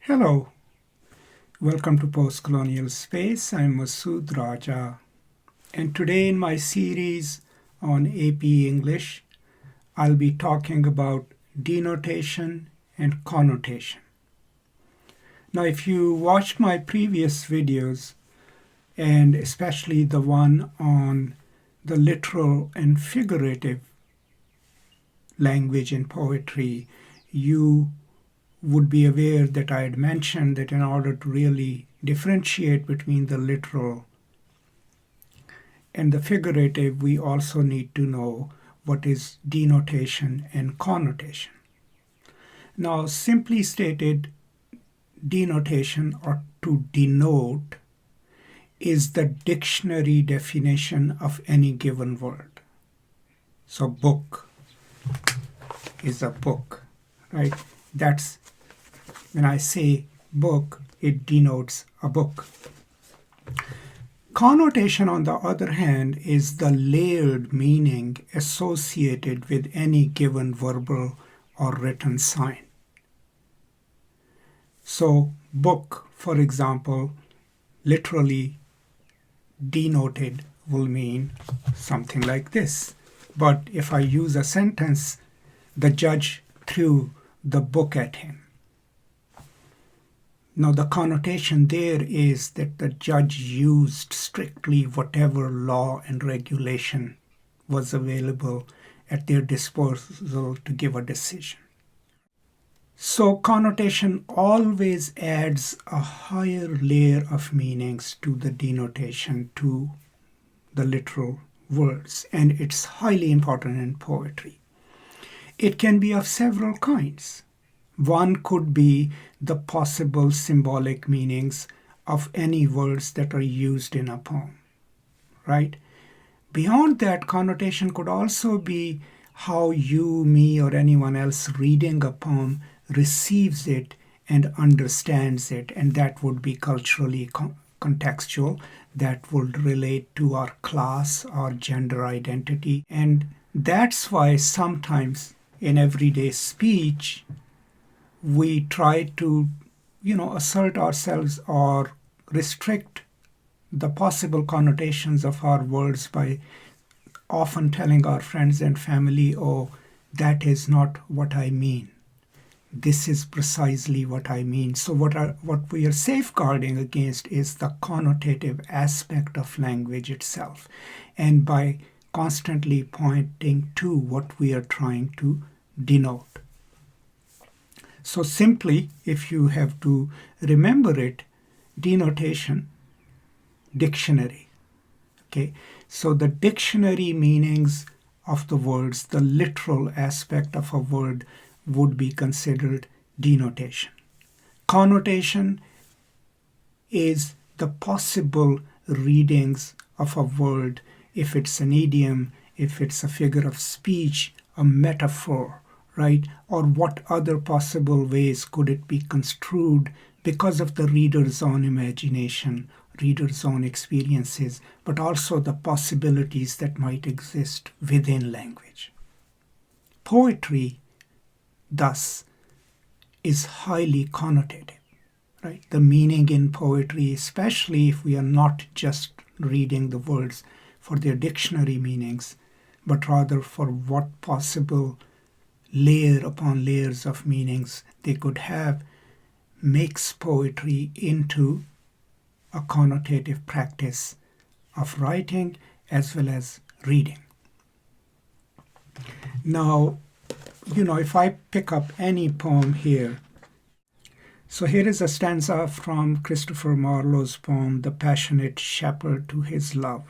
Hello, welcome to Post Colonial Space. I'm Masood Raja, and today in my series on AP English, I'll be talking about denotation and connotation. Now, if you watched my previous videos, and especially the one on the literal and figurative language in poetry, you would be aware that I had mentioned that in order to really differentiate between the literal and the figurative, we also need to know what is denotation and connotation. Now, simply stated, denotation, or to denote, is the dictionary definition of any given word. So book is a book, right? That's when I say book, it denotes a book. Connotation, on the other hand, is the layered meaning associated with any given verbal or written sign. So, book, for example, literally denoted will mean something like this. But if I use a sentence, the judge threw the book at him. Now, the connotation there is that the judge used strictly whatever law and regulation was available at their disposal to give a decision. So, connotation always adds a higher layer of meanings to the denotation, to the literal words, and it's highly important in poetry. It can be of several kinds. One could be the possible symbolic meanings of any words that are used in a poem, right? Beyond that, connotation could also be how you, me, or anyone else reading a poem receives it and understands it, and that would be culturally contextual. That would relate to our class or gender identity, and that's why sometimes in everyday speech, we try to, assert ourselves or restrict the possible connotations of our words by often telling our friends and family, oh, that is not what I mean. This is precisely what I mean. So what we are safeguarding against is the connotative aspect of language itself. And by constantly pointing to what we are trying to denote. So simply, if you have to remember it, denotation, dictionary. Okay, so the dictionary meanings of the words, the literal aspect of a word would be considered denotation. Connotation is the possible readings of a word, if it's an idiom, if it's a figure of speech, a metaphor, right? Or what other possible ways could it be construed because of the reader's own imagination, reader's own experiences, but also the possibilities that might exist within language. Poetry, thus, is highly connotative, right? The meaning in poetry, especially if we are not just reading the words for their dictionary meanings, but rather for what possible layer upon layers of meanings they could have, makes poetry into a connotative practice of writing as well as reading. Now, if I pick up any poem here, so here is a stanza from Christopher Marlowe's poem, The Passionate Shepherd to His Love.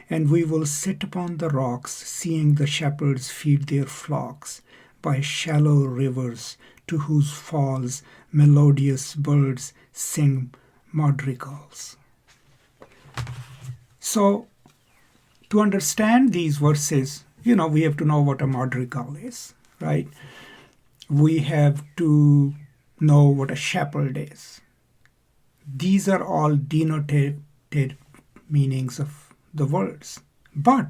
And we will sit upon the rocks, seeing the shepherds feed their flocks by shallow rivers, to whose falls melodious birds sing madrigals. So, to understand these verses, we have to know what a madrigal is, right? We have to know what a shepherd is. These are all denoted meanings of the words. But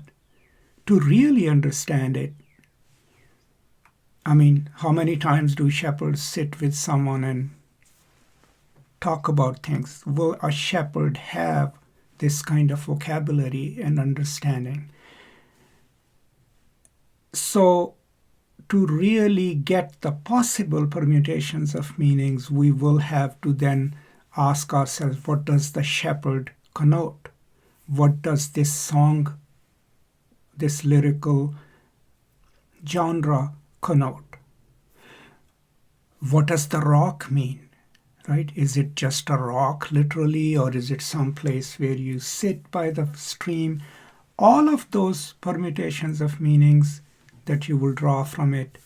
to really understand it, how many times do shepherds sit with someone and talk about things? Will a shepherd have this kind of vocabulary and understanding? So to really get the possible permutations of meanings, we will have to then ask ourselves, what does the shepherd connote? What does this song, this lyrical genre connote? What does the rock mean? Right? Is it just a rock literally, or is it some place where you sit by the stream? All of those permutations of meanings that you will draw from it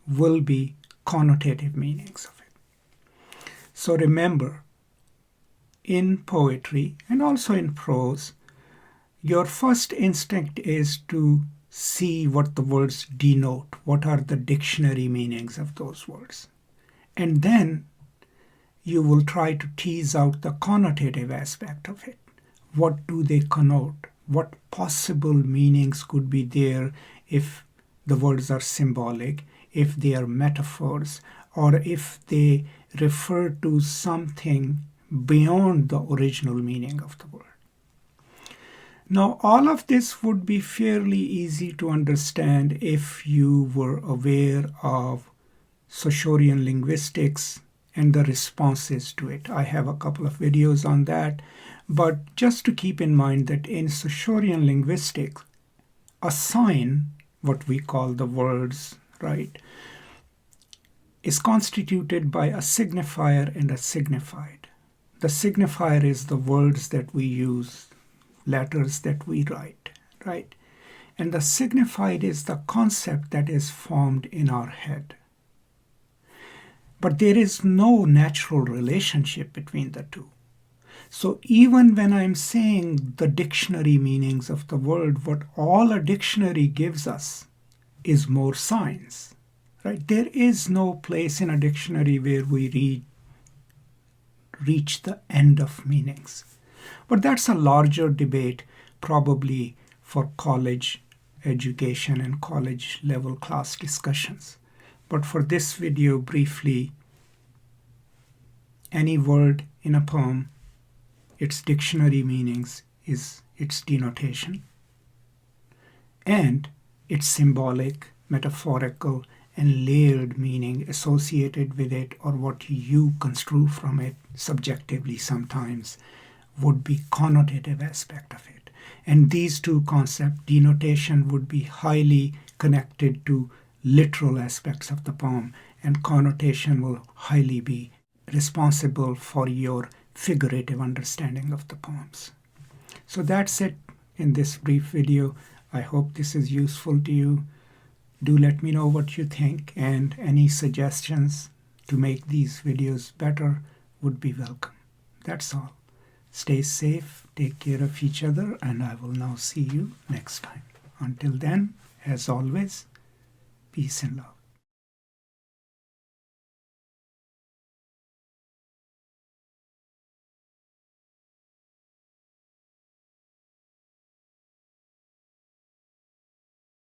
will be connotative meanings of it. So remember, in poetry and also in prose, your first instinct is to see what the words denote, what are the dictionary meanings of those words. And then you will try to tease out the connotative aspect of it. What do they connote? What possible meanings could be there if the words are symbolic, if they are metaphors, or if they refer to something beyond the original meaning of the word. Now, all of this would be fairly easy to understand if you were aware of Saussurian linguistics and the responses to it. I have a couple of videos on that, but just to keep in mind that in Saussurian linguistics, a sign, what we call the words, right, is constituted by a signifier and a signified. The signifier is the words that we use, letters that we write, right? And the signified is the concept that is formed in our head. But there is no natural relationship between the two. So even when I'm saying the dictionary meanings of the word, what all a dictionary gives us is more signs, right? There is no place in a dictionary where we reach the end of meanings. But that's a larger debate, probably for college education and college level class discussions. But for this video, briefly, any word in a poem, its dictionary meanings is its denotation, and its symbolic, metaphorical, and layered meaning associated with it, or what you construe from it subjectively sometimes, would be connotative aspect of it. And these two concepts, denotation would be highly connected to literal aspects of the poem, and connotation will highly be responsible for your figurative understanding of the poems. So that's it in this brief video. I hope this is useful to you. Do let me know what you think, and any suggestions to make these videos better would be welcome. That's all. Stay safe, take care of each other, and I will now see you next time. Until then, as always, peace and love.